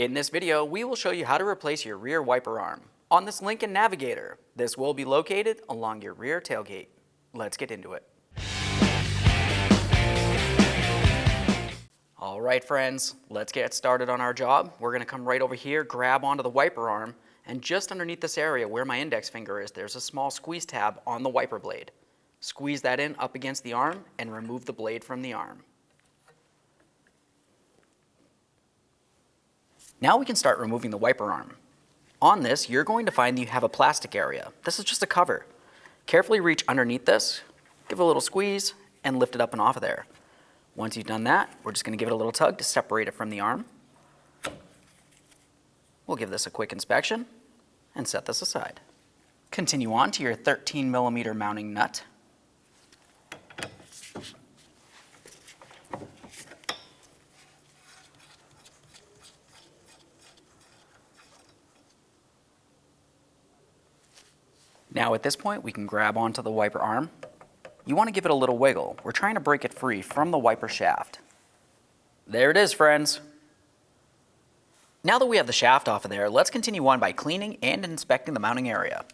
In this video, we will show you how to replace your rear wiper arm on this Lincoln Navigator. This will be located along your rear tailgate. Let's get into it. All right, friends, let's get started on our job. We're going to come right over here, grab onto the wiper arm, and just underneath this area where my index finger is, there's a small squeeze tab on the wiper blade. Squeeze that in up against the arm and remove the blade from the arm. Now we can start removing the wiper arm. On this, you're going to find that you have a plastic area. This is just a cover. Carefully reach underneath this, give it a little squeeze, and lift it up and off of there. Once you've done that, we're just going to give it a little tug to separate it from the arm. We'll give this a quick inspection and set this aside. Continue on to your 13mm mounting nut. Now at this point, we can grab onto the wiper arm. You want to give it a little wiggle. We're trying to break it free from the wiper shaft. There it is, friends. Now that we have the shaft off of there, let's continue on by cleaning and inspecting the mounting area.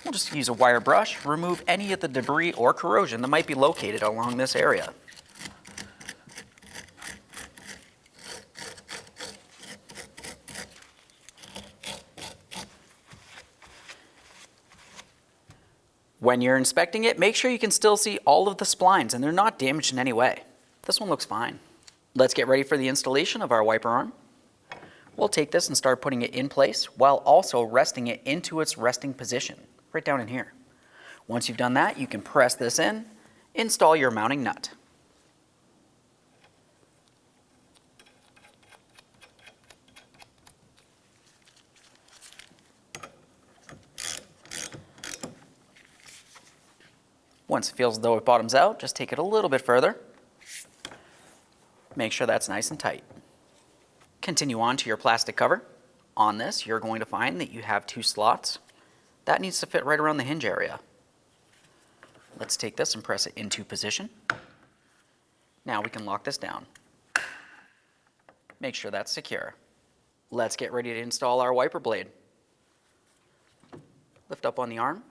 We'll just use a wire brush, remove any of the debris or corrosion that might be located along this area. When you're inspecting it, make sure you can still see all of the splines and they're not damaged in any way. This one looks fine. Let's get ready for the installation of our wiper arm. We'll take this and start putting it in place while also resting it into its resting position, right down in here. Once you've done that, you can press this in, install your mounting nut. Once it feels as though it bottoms out, just take it a little bit further. Make sure that's nice and tight. Continue on to your plastic cover. On this, you're going to find that you have 2 slots. That needs to fit right around the hinge area. Let's take this and press it into position. Now we can lock this down. Make sure that's secure. Let's get ready to install our wiper blade. Lift up on the arm,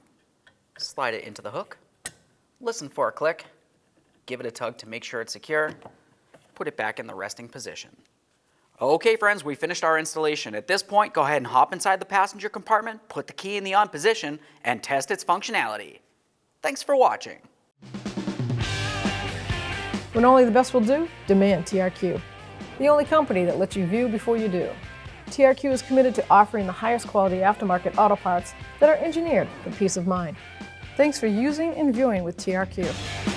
slide it into the hook. Listen for a click, give it a tug to make sure it's secure, put it back in the resting position. Okay friends, we finished our installation. At this point, go ahead and hop inside the passenger compartment, put the key in the on position, and test its functionality. Thanks for watching. When only the best will do, demand TRQ. The only company that lets you view before you do. TRQ is committed to offering the highest quality aftermarket auto parts that are engineered for peace of mind. Thanks for using and viewing with TRQ.